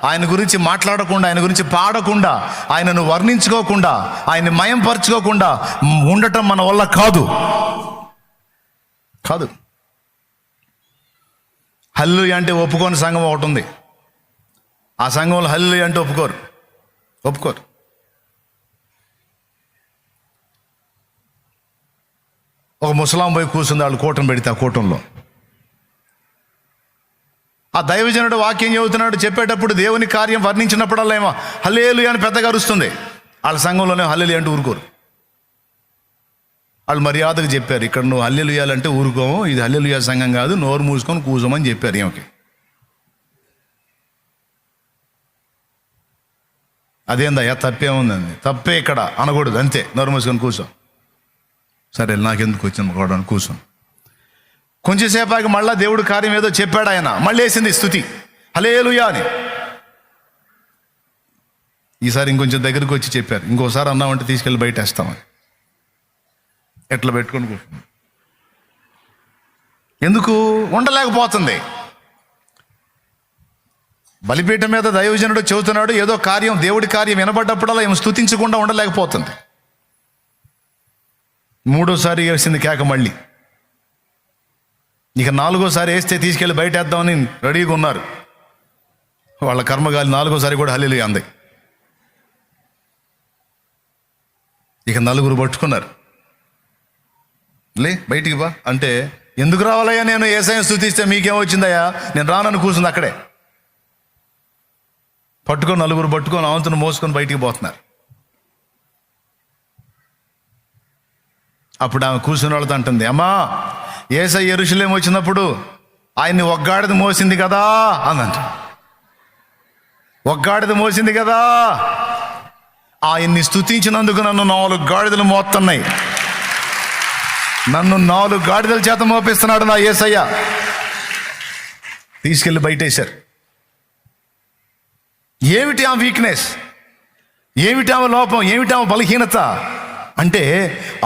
ఆయన గురించి మాట్లాడకుండా, ఆయన గురించి పాడకుండా, ఆయనను వర్ణించుకోకుండా, ఆయన్ని మయంపరచుకోకుండా ఉండటం మన వల్ల కాదు. హల్లెలూయా అంటే ఒప్పుకోని సంఘం ఒకటి ఉంది. ఆ సంఘంలో హల్లెలూయా అంటే ఒప్పుకోరు. ఒక ముసలాం పోయి కూర్చుంది, వాళ్ళు కూటం పెడితే ఆ కూటంలో ఆ దైవజనుడు వాక్యం చెబుతున్నాడు, చెప్పేటప్పుడు దేవుని కార్యం వర్ణించినప్పుడల్లా ఏమో హల్లెలూయా అని పెద్దగా అరుస్తుంది. వాళ్ళ సంఘంలోనే హల్లెలూయా అంటే ఊరుకోరు. వాళ్ళు మర్యాదకు చెప్పారు, ఇక్కడ నువ్వు హల్లెలూయాలంటే ఊరుకోము, ఇది హల్లెలూయా సంఘం కాదు, నోరు మూసుకొని కూసోమని చెప్పారు ఏమకి. అదేందయ్యా తప్పేముందండి? తప్పే ఇక్కడ అనకూడదు, అంతే, నోరు మూసుకొని కూర్చో. సరే నాకెందుకు వచ్చింది కూడా కూర్చో. కొంచెంసేపాకి మళ్ళా దేవుడు కార్యం ఏదో చెప్పాడు, ఆయన మళ్ళీ వేసింది స్తుతి హల్లెలూయా అని. ఈసారి ఇంకొంచెం దగ్గరికి వచ్చి చెప్పారు, ఇంకోసారి అన్నామంటే తీసుకెళ్ళి బయట వేస్తామని. ఎట్లా పెట్టుకొని కూర్చుంది. ఎందుకు ఉండలేకపోతుంది? బలిపీఠం మీద దైవజనుడు చెబుతున్నాడు, ఏదో కార్యం, దేవుడి కార్యం వినబడ్డప్పుడల్లా ఏమి స్తుతించకుండా ఉండలేకపోతుంది. మూడోసారి వేసింది కేక మళ్ళీ. ఇక నాలుగోసారి వేస్తే తీసుకెళ్ళి బయట వేద్దామని రెడీగా ఉన్నారు. వాళ్ళ కర్మగాలి నాలుగోసారి కూడా హల్లెలూయా అంది. ఇక నలుగురు పట్టుకున్నారు, లే బయటికి బా అంటే, ఎందుకు రావాలయ్యా, నేను యేసయ్యను స్తుతిస్తే మీకేమొచ్చిందయ్యా, నేను రానని కూర్చుంది అక్కడే. పట్టుకొని నలుగురు పట్టుకొని అవంతును మోసుకొని బయటికి పోతున్నారు. అప్పుడు ఆమె కూర్చున్న వాళ్ళతో అంటుంది, అమ్మా యేసయ్య యెరూషలేము వచ్చినప్పుడు ఆయన్ని ఒగ్గాడిద మోసింది కదా అందంట. ఒగ్గాడిద మోసింది కదా, ఆయన్ని స్తుతించినందుకు నన్ను 4 గాడిదలు మోస్తున్నాయి, నన్ను 4 గాడిదల చేత మోపిస్తున్నాడు నా యేసయ్య. తీసుకెళ్ళి బయటేశారు. ఏమిటి ఆమె వీక్నెస్, ఏమిటి ఆమె లోపం, ఏమిటి ఆమె బలహీనత అంటే,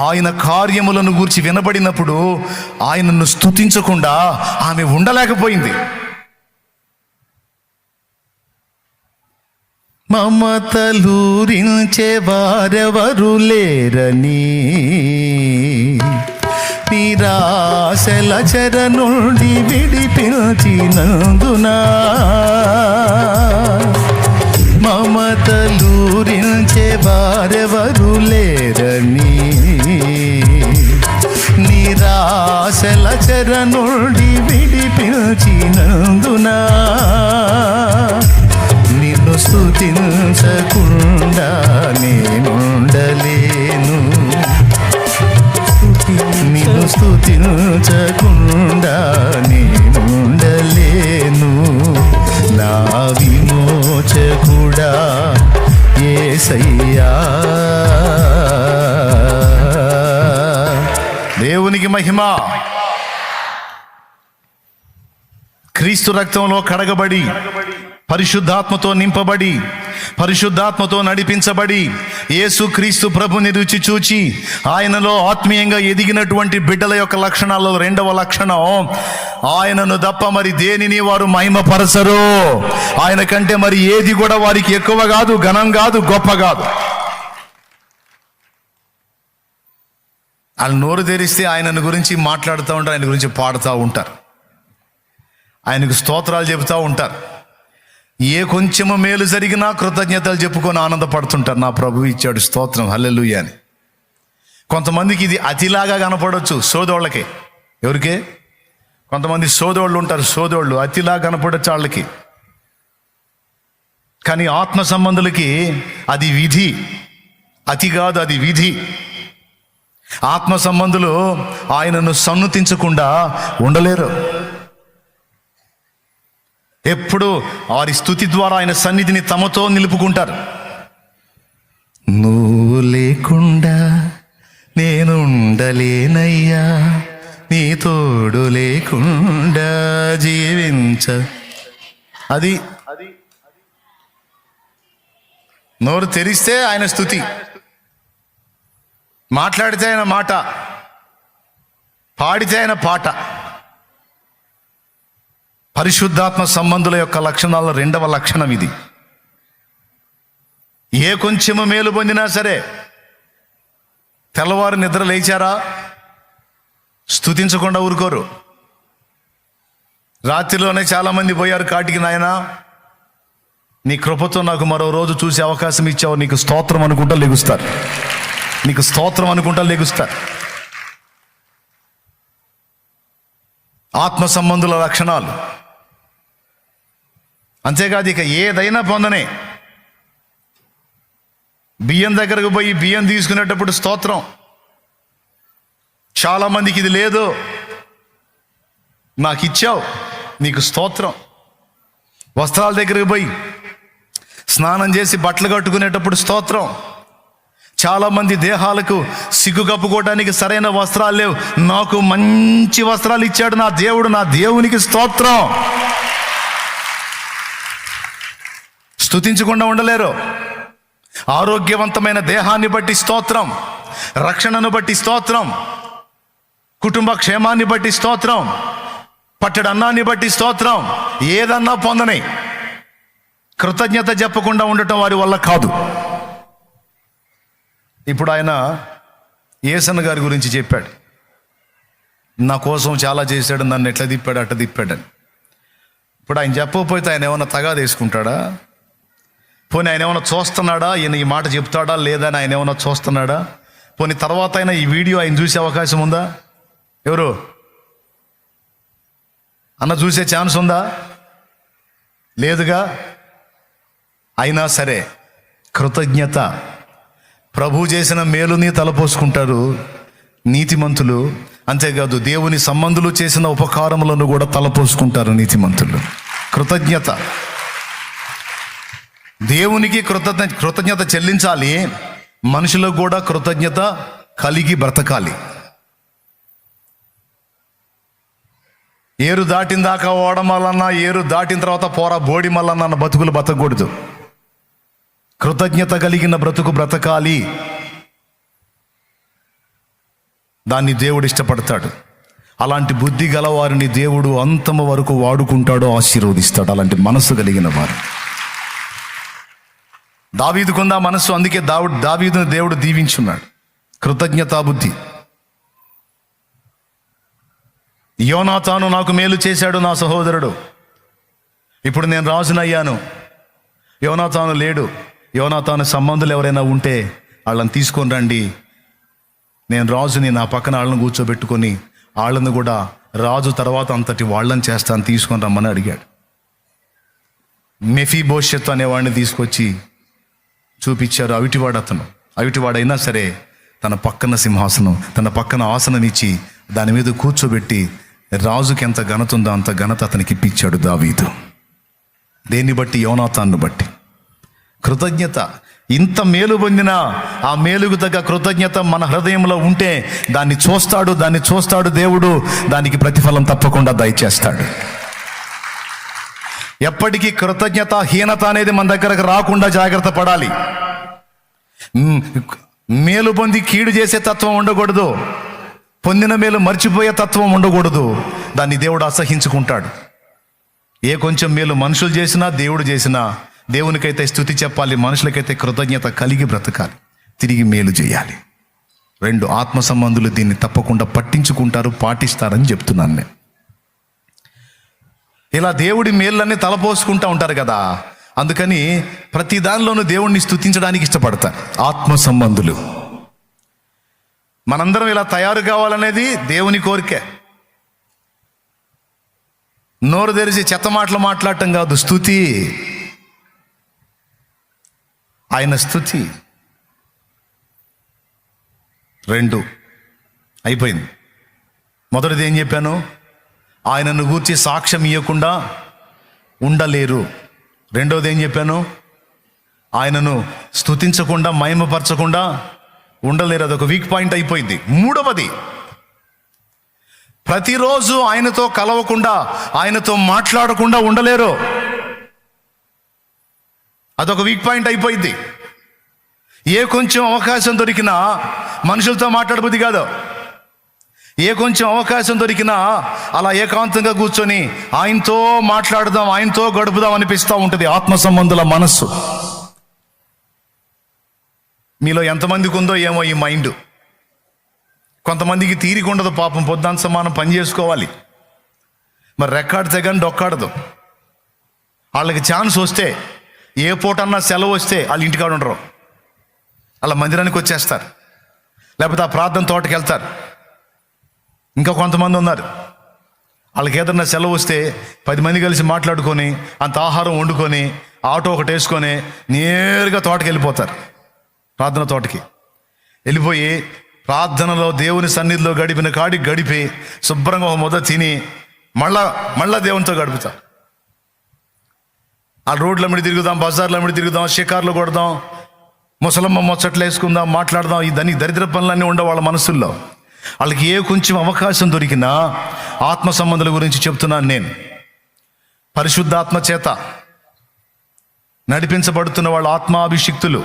ఆయన కార్యములను గూర్చి వినబడినప్పుడు ఆయనను స్తుతించకుండా ఆమె ఉండలేకపోయింది. మమతలూరించే వారెవరు లేరని, నిరాశల చెర నుండి విడిపించినందునా, మమతలూరించే వారెవరు లేరని, నిరాశల చెర నుండి విడిపించినందునా, నిన్ను స్తుతించకుండా నేనుండలేను, నిన్ను స్తుతించకుండా నేనుండలేను, నా విమోచకుడా యేసయ్యా. దేవునికి మహిమ. క్రీస్తు రక్తంలో కడగబడి, పరిశుద్ధాత్మతో నింపబడి, పరిశుద్ధాత్మతో నడిపించబడి, యేసు క్రీస్తు ప్రభుని రుచి చూచి ఆయనలో ఆత్మీయంగా ఎదిగినటువంటి బిడ్డల యొక్క లక్షణాల్లో 2వ లక్షణం, ఆయనను తప్ప మరి దేనిని వారు మహిమపరచరు. ఆయన కంటే మరి ఏది కూడా వారికి ఎక్కువ కాదు, ఘనం కాదు, గొప్ప కాదు. వాళ్ళు నోరు తెరిస్తే ఆయనను గురించి మాట్లాడుతూ ఉంటారు, ఆయన గురించి పాడుతూ ఉంటారు, ఆయనకు స్తోత్రాలు చెబుతూ ఉంటారు. ఏ కొంచెము మేలు జరిగినా కృతజ్ఞతలు చెప్పుకొని ఆనందపడుతుంటారు, నా ప్రభువు ఇచ్చాడు స్తోత్రం హల్లెలూయా అని. కొంతమందికి ఇది అతిలాగా కనపడవచ్చు, సోదోళ్ళకే. ఎవరికే? కొంతమంది సోదోళ్ళు ఉంటారు, సోదోళ్ళు అతిలాగా కనపడవచ్చు వాళ్ళకి. కానీ ఆత్మ సంబంధులకి అది విధి, అతి కాదు, అది విధి. ఆత్మ సంబంధులు ఆయనను సన్నుతించకుండా ఉండలేరు. ఎప్పుడు వారి స్తుతి ద్వారా ఆయన సన్నిధిని తమతో నిలుపుకుంటారు. నువ్వు లేకుండా నేను ఉండలేనయ్యా, నీ తోడు లేకుండా జీవించ. అది నోరు తెరిస్తే ఆయన స్తుతి, మాట్లాడితే ఆయన మాట, పాడితే ఆయన పాట. పరిశుద్ధాత్మ సంబంధుల యొక్క లక్షణాల్లో 2వ లక్షణం ఇది. ఏ కొంచెము మేలు పొందినా సరే, తెల్లవారు నిద్ర లేచారా, స్తుతించకుండా ఊరుకోరు. రాత్రిలోనే చాలామంది పోయారు కాటికి, నాయనా నీ కృపతో నాకు మరో రోజు చూసే అవకాశం ఇచ్చావు, నీకు స్తోత్రం అనుకుంటా లెగుస్తారు, నీకు స్తోత్రం అనుకుంటా లెగుస్తారు. ఆత్మ సంబంధుల లక్షణాలు. అంతేకాదు ఇక ఏదైనా పొందనే. బియ్యం దగ్గరకు పోయి బియ్యం తీసుకునేటప్పుడు స్తోత్రం. చాలామందికి ఇది లేదు, నాకు ఇచ్చావు నీకు స్తోత్రం. వస్త్రాల దగ్గరకు పోయి స్నానం చేసి బట్టలు కట్టుకునేటప్పుడు స్తోత్రం. చాలామంది దేహాలకు సిగ్గు కప్పుకోవడానికి సరైన వస్త్రాలు లేవు, నాకు మంచి వస్త్రాలు ఇచ్చాడు నా దేవుడు, నా దేవునికి స్తోత్రం. స్తుతించకుండా ఉండలేరు. ఆరోగ్యవంతమైన దేహాన్ని బట్టి స్తోత్రం, రక్షణను బట్టి స్తోత్రం, కుటుంబ క్షేమాన్ని బట్టి స్తోత్రం, పట్టెడు అన్నాన్ని బట్టి స్తోత్రం. ఏదన్నా పొందని కృతజ్ఞత చెప్పకుండా ఉండటం వారి వల్ల కాదు. ఇప్పుడు ఆయన యేసన్న గారి గురించి చెప్పాడు. నా కోసం చాలా చేశాడు, నన్ను ఎట్లా తిప్పాడు అట్లా తిప్పాడని. ఇప్పుడు ఆయన చెప్పకపోతే ఆయన ఏమన్నా తగాద వేసుకుంటాడా? పోనీ ఆయన ఏమైనా చూస్తున్నాడా, ఈయన ఈ మాట చెప్తాడా లేదా అని ఆయన ఏమైనా చూస్తున్నాడా? పోనీ తర్వాత అయినా ఈ వీడియో ఆయన చూసే అవకాశం ఉందా? ఎవరు అన్న చూసే ఛాన్స్ ఉందా? లేదుగా. అయినా సరే కృతజ్ఞత. ప్రభు చేసిన మేలుని తలపోసుకుంటారు నీతిమంతులు. అంతేకాదు దేవుని సంబంధులు చేసిన ఉపకారములను కూడా తలపోసుకుంటారు నీతిమంతులు. కృతజ్ఞత. దేవునికి కృతజ్ఞత చెల్లించాలి, మనుషులకు కూడా కృతజ్ఞత కలిగి బ్రతకాలి. ఏరు దాటిన దాకా ఓడమల్లన్నా, ఏరు దాటిన తర్వాత పోరా బోడి మల్లన్నా అన్న బతుకులు బతకూడదు. కృతజ్ఞత కలిగిన బ్రతుకు బ్రతకాలి. దాన్ని దేవుడు ఇష్టపడతాడు. అలాంటి బుద్ధి గల వారిని దేవుడు అంతము వరకు వాడుకుంటాడో ఆశీర్వదిస్తాడు. అలాంటి మనస్సు కలిగిన వారు. దావీదుకుందా మనస్సు, అందుకే దావీదును దేవుడు దీవించున్నాడు. కృతజ్ఞతా బుద్ధి. యోనాతాను నాకు మేలు చేశాడు నా సహోదరుడు, ఇప్పుడు నేను రాజునయ్యాను. యోనాతాను లేడు. యోనాతాను సంబంధులు ఎవరైనా ఉంటే వాళ్ళని తీసుకొని రండి, నేను రాజుని, నా పక్కన వాళ్ళని కూర్చోబెట్టుకొని వాళ్ళని కూడా రాజు తర్వాత అంతటి వాళ్ళని చేస్తాను, తీసుకొని రమ్మని అడిగాడు. మెఫీబోషెత్ అనేవాడిని తీసుకొచ్చి చూపించారు. అవిటివాడైనా సరే తన పక్కన సింహాసనం, తన పక్కన ఆసనం ఇచ్చి దాని మీద కూర్చోబెట్టి రాజుకి ఎంత ఘనత ఉందో అంత ఘనత అతనికి ఇప్పించాడు దావీదు. దేన్ని బట్టి? యోనాతాన్ను బట్టి. కృతజ్ఞత. ఇంత మేలు పొందిన ఆ మేలుకు తగ్గ కృతజ్ఞత మన హృదయంలో ఉంటే దాన్ని చూస్తాడు దేవుడు. దానికి ప్రతిఫలం తప్పకుండా దయచేస్తాడు. ఎప్పటికీ కృతజ్ఞత హీనత అనేది మన దగ్గరకు రాకుండా జాగ్రత్త పడాలి. మేలు పొంది కీడు చేసే తత్వం ఉండకూడదు. పొందిన మేలు మర్చిపోయే తత్వం ఉండకూడదు. దాన్ని దేవుడు అసహించుకుంటాడు. ఏ కొంచెం మేలు మనుషులు చేసినా దేవుడు చేసినా దేవునికైతే స్తుతి చెప్పాలి, మనుషులకైతే కృతజ్ఞత కలిగి బ్రతకాలి, తిరిగి మేలు చేయాలి. 2 ఆత్మ సంబంధులు దీన్ని తప్పకుండా పట్టించుకుంటారు, పాటిస్తారని చెప్తున్నాను నేను. ఇలా దేవుడి మేళ్ళన్నీ తలపోసుకుంటూ ఉంటారు కదా, అందుకని ప్రతి దానిలోనూ దేవుణ్ణి స్తుతించడానికి ఇష్టపడతారు ఆత్మ సంబంధులు. మనందరం ఇలా తయారు కావాలనేది దేవుని కోరికే. నోరు తెరిచి చెత్త మాటలు మాట్లాడటం కాదు, స్తుతి. ఆయన స్తుతి. 2 అయిపోయింది. మొదటిది ఏం చెప్పాను? ఆయనను గూర్చి సాక్ష్యం ఇవ్వకుండా ఉండలేరు. రెండవది ఏం చెప్పాను? ఆయనను స్తుతించకుండా మహిమపరచకుండా ఉండలేరు. అదొక వీక్ పాయింట్ అయిపోయింది. 3వది, ప్రతిరోజు ఆయనతో కలవకుండా, ఆయనతో మాట్లాడకుండా ఉండలేరు. అదొక వీక్ పాయింట్ అయిపోయింది. ఏ కొంచెం అవకాశం దొరికినా మనుషులతో మాట్లాడబుద్ధి కాదు. ఏ కొంచెం అవకాశం దొరికినా అలా ఏకాంతంగా కూర్చొని ఆయనతో మాట్లాడదాం, ఆయనతో గడుపుదాం అనిపిస్తూ ఉంటుంది ఆత్మ సంబంధుల మనస్సు. మీలో ఎంతమందికి ఉందో ఏమో ఈ మైండ్. కొంతమందికి తీరిక ఉండదు పాపం, పొద్దున్న సమానం పని చేసుకోవాలి. మరి రెక్కాడితే కానీ డొక్కాడదు. వాళ్ళకి ఛాన్స్ వస్తే, ఏ పూటన్నా సెలవు వస్తే వాళ్ళు ఇంటికాడ ఉండరు, వాళ్ళ మందిరానికి వచ్చేస్తారు, లేకపోతే ఆ ప్రార్థన తోటకి వెళ్తారు. ఇంకా కొంతమంది ఉన్నారు వాళ్ళకి ఏదన్నా సెలవు వస్తే 10 మంది కలిసి మాట్లాడుకొని అంత ఆహారం వండుకొని ఆటో ఒకటి వేసుకొని నేరుగా తోటకి వెళ్ళిపోతారు. ప్రార్థన తోటకి వెళ్ళిపోయి ప్రార్థనలో దేవుని సన్నిధిలో గడిపిన కాడికి గడిపి శుభ్రంగా ఒక ముద్ద తిని మళ్ళా దేవునితో గడుపుతారు. ఆ రోడ్ల మీద తిరుగుదాం, బజార్ల మీద తిరుగుదాం, షికార్లు కొడదాం, ముసలమ్మ ముచ్చట్లు వేసుకుందాం, మాట్లాడదాం. ఈ దానికి దరిద్ర పనులన్నీ ఉండే వాళ్ళ మనసుల్లో. వాళ్ళకి ఏ కొంచెం అవకాశం దొరికినా ఆత్మ సంబంధాల గురించి చెప్తున్నాను నేను. పరిశుద్ధాత్మ చేత నడిపించబడుతున్న వాళ్ళు ఆత్మాభిషిక్తులు.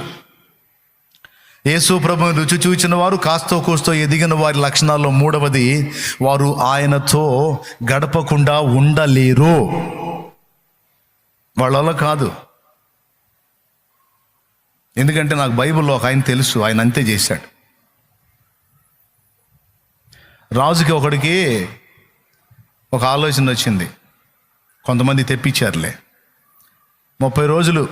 యేసు ప్రభువుని రుచి చూచిన వారు కాస్తో కూస్తో ఎదిగిన వారి లక్షణాల్లో 3వది, వారు ఆయనతో గడపకుండా ఉండలేరు. వాళ్ళ కాదు. ఎందుకంటే నాకు బైబిల్లో ఒక ఆయన తెలుసు, ఆయన అంతే చేశాడు. రాజుకి ఒకడికి ఒక ఆలోచన వచ్చింది. కొంతమంది తెప్పించారులే, 30 రోజులు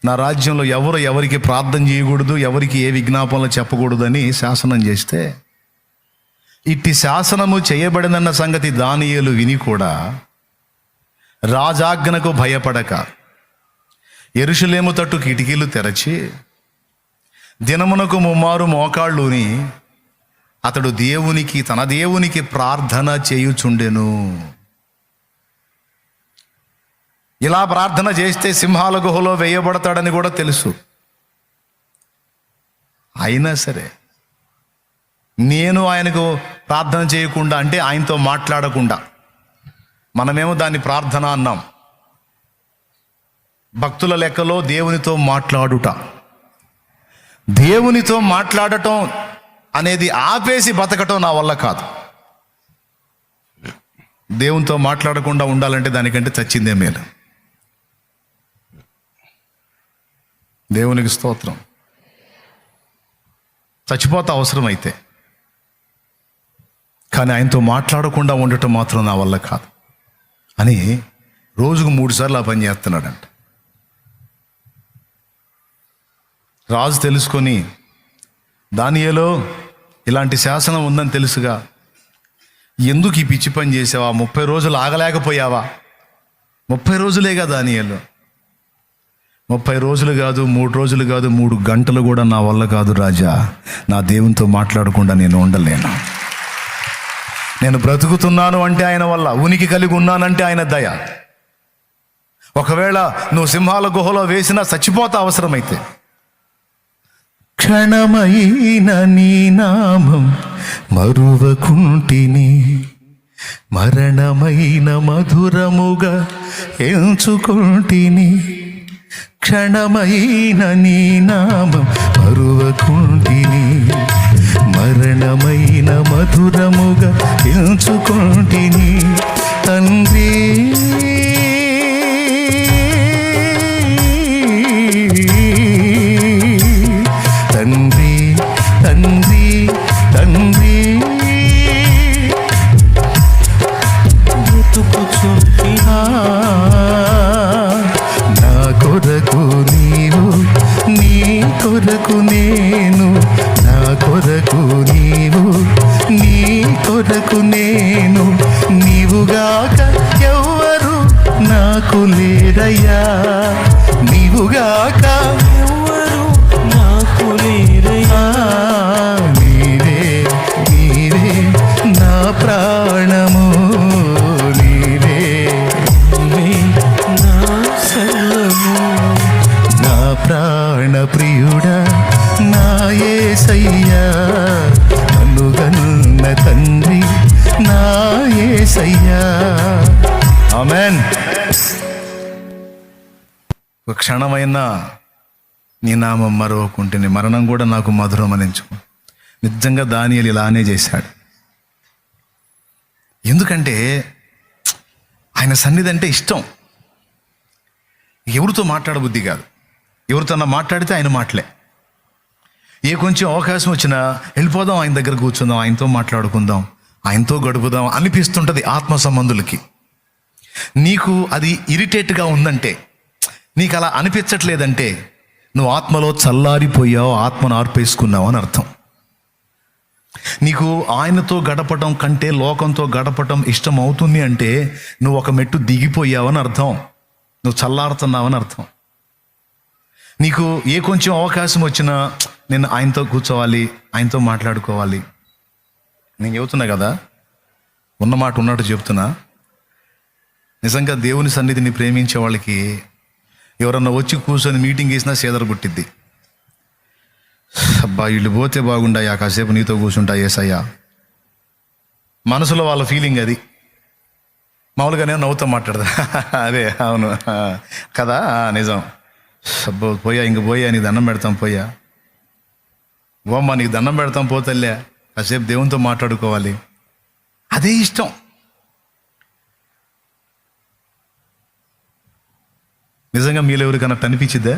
నా రాజ్యంలో ఎవరికి ప్రార్థన చేయకూడదు, ఎవరికి ఏ విజ్ఞాపనలు చెప్పకూడదని శాసనం చేస్తే, ఇట్టి శాసనము చేయబడినన్న సంగతి దానియేలు విని కూడా రాజాజ్ఞకు భయపడక యెరూషలేము తట్టు కిటికీలు తెరచి దినమునకు 3 మోకాళ్ళుని అతడు తన దేవునికి ప్రార్థన చేయుచుండెను. ఇలా ప్రార్థన చేస్తే సింహాల గుహలో వేయబడతాడని కూడా తెలుసు. అయినా సరే నేను ఆయనకు ప్రార్థన చేయకుండా, అంటే ఆయనతో మాట్లాడకుండా, మనమేమో దాన్ని ప్రార్థన అన్నాం. భక్తుల లెక్కలో దేవునితో మాట్లాడటం అనేది ఆపేసి బతకటం నా వల్ల కాదు. దేవునితో మాట్లాడకుండా ఉండాలంటే దానికంటే చచ్చిందే మేలు. దేవునికి స్తోత్రం. చచ్చిపోతా అవసరమైతే, కానీ ఆయనతో మాట్లాడకుండా ఉండటం మాత్రం నా వల్ల కాదు అని రోజుకు 3 సార్లు ఆ పని చేస్తున్నాడంట. రాజు తెలుసుకొని, దానియేలో ఇలాంటి శాసనం ఉందని తెలుసుగా, ఎందుకు ఈ పిచ్చి పని చేసావా? 30 రోజులు ఆగలేకపోయావా? 30 రోజులేగా దానియేలు. 30 రోజులు కాదు, 3 రోజులు కాదు, 3 గంటలు కూడా నా వల్ల కాదు రాజా. నా దేవునితో మాట్లాడకుండా నేను ఉండలేను. నేను బ్రతుకుతున్నాను అంటే ఆయన వల్ల, ఉనికి కలిగి ఉన్నానంటే ఆయన దయ. ఒకవేళ నువ్వు సింహాల గుహలో వేసినా చచ్చిపోతా అవసరమైతే. క్షణమైన నీ నామం మరువకుంటిని, మరణమైన మధురముగా ఎంచుకుంటిని. క్షణమైన నీ నామం మరువకుంటిని, మరణమైన మధురముగా ఎంచుకుంటిని. తండ్రి తండ్రి తండ్రి తండ్రి బ్రతుకుచున్నా నా కొరకు నీవు, నీ కొరకు నేను, నా కొరకు నీవు, నీ కొరకు నేను. నీవుగాక ఎవ్వరు నాకు లేరయ్యా, నీవుగాక ఎవ్వరు నాకు లేరయ్యా. నీవే నీవే నా ప్రాణము, నీవే నా సర్వము. నా ప్రాణ ప్రియుడా నా యేసయ్యా, అనుగన్న తండ్రి నా యేసయ్యా. ఆమేన్. ఒక క్షణమైనా నీ నామం మరవకుంటేనే, మరణం కూడా నాకు మధురం అని ఎంచుకో. నిజంగా దానియేలు ఇలానే చేశాడు. ఎందుకంటే ఆయన సన్నిధి అంటే ఇష్టం. ఎవరితో మాట్లాడబుద్ధి కాదు. ఎవరితో మాట్లాడితే ఆయన మాటలే. ఏ కొంచెం అవకాశం వచ్చినా వెళ్ళిపోదాం, ఆయన దగ్గర కూర్చుందాం, ఆయనతో మాట్లాడుకుందాం, ఆయనతో గడుపుదాం అనిపిస్తుంటుంది ఆత్మ సంబంధులకి. నీకు అది ఇరిటేట్గా ఉందంటే, నీకు అలా అనిపించట్లేదంటే నువ్వు ఆత్మలో చల్లారిపోయావు, ఆత్మను ఆర్పేసుకున్నావు అని అర్థం. నీకు ఆయనతో గడపటం కంటే లోకంతో గడపటం ఇష్టం అవుతుంది అంటే నువ్వు ఒక మెట్టు దిగిపోయావని అర్థం, నువ్వు చల్లారుతున్నావని అర్థం. నీకు ఏ కొంచెం అవకాశం వచ్చినా నేను ఆయనతో కూర్చోవాలి, ఆయనతో మాట్లాడుకోవాలి. నేను చెబుతున్నా కదా, ఉన్నమాట ఉన్నట్టు చెప్తున్నా. నిజంగా దేవుని సన్నిధిని ప్రేమించే వాళ్ళకి ఎవరన్నా వచ్చి కూర్చొని మీటింగ్ వేసినా సేదర పుట్టిద్ది. అబ్బా వీళ్ళు పోతే బాగుండాయా, కాసేపు నీతో కూర్చుంటా ఏసయ్యా. మనసులో వాళ్ళ ఫీలింగ్ అది. మామూలుగానే నవ్వుతూ మాట్లాడదా, అదే అవును కదా, నిజం. అబ్బో పోయా, ఇంక పోయా, నీకు దండం పెడతాం, పోయా ఓమ్మా నీకు దండం పెడతాం, పోతల్లే కాసేపు దేవునితో మాట్లాడుకోవాలి. అదే ఇష్టం. నిజంగా మీలో ఎవరికన్నా అనిపించిద్దా?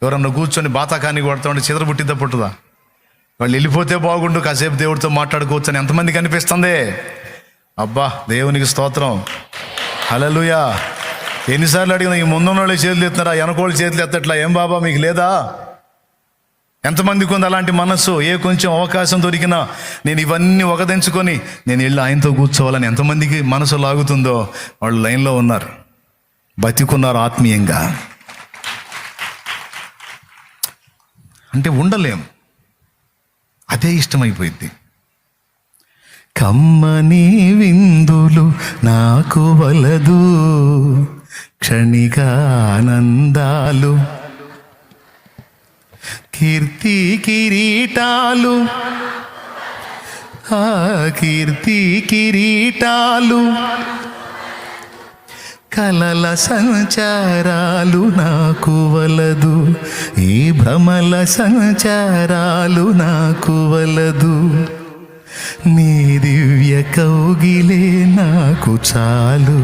ఎవరన్నా కూర్చొని బాతాకాన్ని కొడతా ఉంటే చిదర పుట్టిద్దా పుట్టదా? వాళ్ళు వెళ్ళిపోతే బాగుండు, కాసేపు దేవుడితో మాట్లాడుకోవచ్చు అని ఎంతమందికి అనిపిస్తుంది? అబ్బా దేవునికి స్తోత్రం, హల్లెలూయా. ఎన్నిసార్లు అడిగినా ఈ ముందున్న వాళ్ళు చేతులు ఎత్తున్నారా, వెనకోళ్ళు చేతులు ఎత్తట్లా, ఏం బాబా మీకు లేదా? ఎంతమందికి ఉంది అలాంటి మనస్సు? ఏ కొంచెం అవకాశం దొరికినా నేను ఇవన్నీ ఒకదించుకొని నేను వెళ్ళి ఆయనతో కూర్చోవాలని ఎంతమందికి మనసు లాగుతుందో వాళ్ళు లైన్లో ఉన్నారు, బతికున్నారు ఆత్మీయంగా. అంటే ఉండలేం, అదే ఇష్టమైపోయింది. కమ్మని విందులు నాకు వలదు, క్షణికానందాలు, కీర్తి కిరీటాలు, ఆ కీర్తి కిరీటాలు, కలల సంచారాలు నాకు వలదు, ఈ భ్రమల సంచారాలు నాకు వలదు. నీ దివ్య కౌగిలే నాకు చాలు,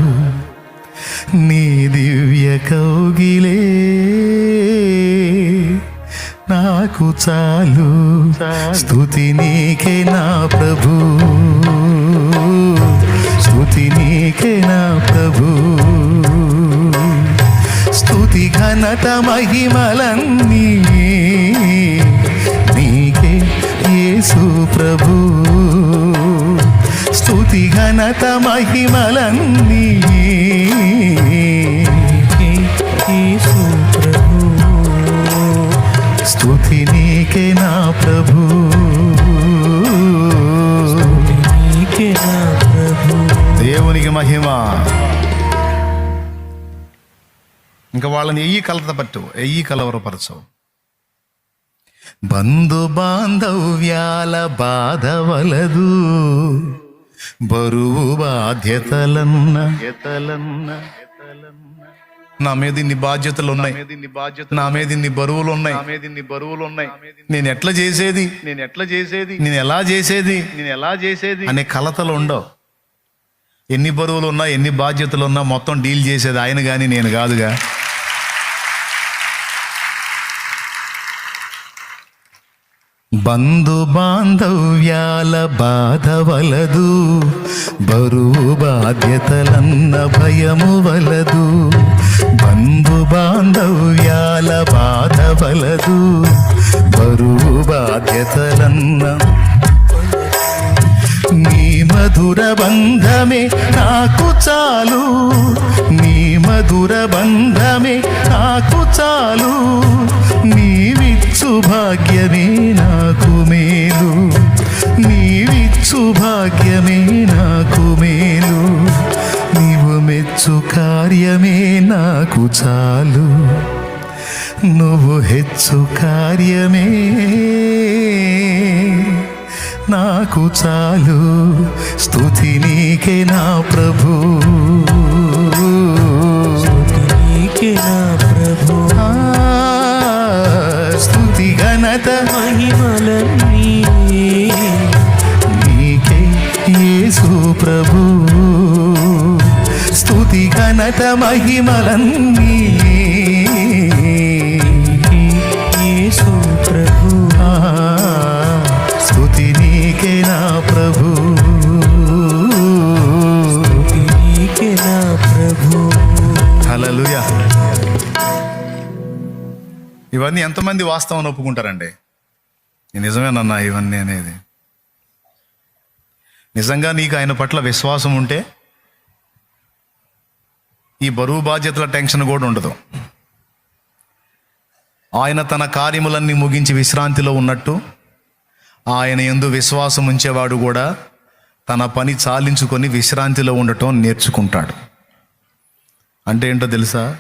నీ దివ్య కౌగిలే నాకు చాలు. స్తుతి నీకే నా ప్రభు, స్తుతి నీకే నా ప్రభు, స్తుతి ఘనత మహిమలన్నీ నీకే యేసు ప్రభు, స్తుతి ఘనత మహిమలన్నీ యేసు ప్రభు, స్తుతి నీకే నా ప్రభు, స్తుతి నీకే నా ప్రభు. దేవునికి మహిమ. ఇంకా వాళ్ళని ఎయ్యి కలవరపరచవు. బంధు బాంధవ్యాల బాధ వలదు, బరువు బాధ్యతలన్న నా మీద ఇన్ని బాధ్యతలు ఉన్నాయి, నా మీద ఇన్ని బరువులు ఉన్నాయి, నేను ఎట్లా చేసేది, నేను ఎలా చేసేది అనే కలతలు ఉండవు. ఎన్ని బరువులు ఉన్నా, ఎన్ని బాధ్యతలు ఉన్నా మొత్తం డీల్ చేసేది ఆయన కానీ నేను కాదుగా. బంధు బాంధవ్యాల బాధ వలదు, బరువు బాధ్యతలన్న భయము వలదు. బంధు బాంధవ్యాల బాధ వలదు, బరువు బాధ్యతలన్న నీ మధుర బంధమే నాకు చాలు, నీ మధుర బంధమే నాకు చాలు. నీవిచ్చు భాగ్యమే నాకు మేలు, నీవిచ్చు భాగ్యమే నాకు మేలు. నీవు మెచ్చు కార్యమే నాకు చాలు, నువ్వు హెచ్చు కార్యమే నాకు చాలు. స్తుతి నీకే నా ప్రభు, స్తుతి నీకే నా ప్రభు, స్తుతి ఘనత మహిమలన్నీ నీకే యేసు ప్రభు, స్తుతి ఘనత మహిమలన్నీ యేసు ప్రభు, స్తుతి నీకే నా ప్రభు, స్తుతి నీకే నా ప్రభు. హల్లెలూయా. ఇవన్నీ ఎంతమంది వాస్తవం ఒప్పుకుంటారండి? నిజమేనన్నా ఇవన్నీ అనేది. నిజంగా నీకు ఆయన పట్ల విశ్వాసం ఉంటే ఈ బరువు బాధ్యతల టెన్షన్ కూడా ఉండదు. ఆయన తన కార్యములన్నీ ముగించి విశ్రాంతిలో ఉన్నట్టు ఆయన యందు విశ్వాసం ఉంచేవాడు కూడా తన పని చాలించుకొని విశ్రాంతిలో ఉండటం నేర్చుకుంటాడు. అంటే ఏంటో తెలుసా?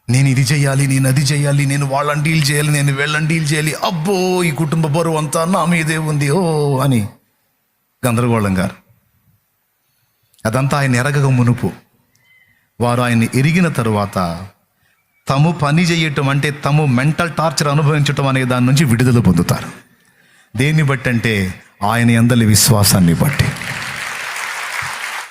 నేను ఇది చేయాలి, నేను అది చేయాలి, నేను వాళ్ళని డీల్ చేయాలి, నేను వీళ్ళని డీల్ చేయాలి, అబ్బో ఈ కుటుంబ బరువు అంతా నా మీదే ఉంది ఓ అని గందరగోళంగా. అదంతా ఆయన ఎరగక మునుపు వారు ఆయన్ని ఎరిగిన తరువాత తాము పని చేయటం అంటే తాము మెంటల్ టార్చర్ అనుభవించటం అనే దాని నుంచి విడుదల పొందుతారు. దేన్ని బట్టి అంటే ఆయన యందలి విశ్వాసాన్ని బట్టి.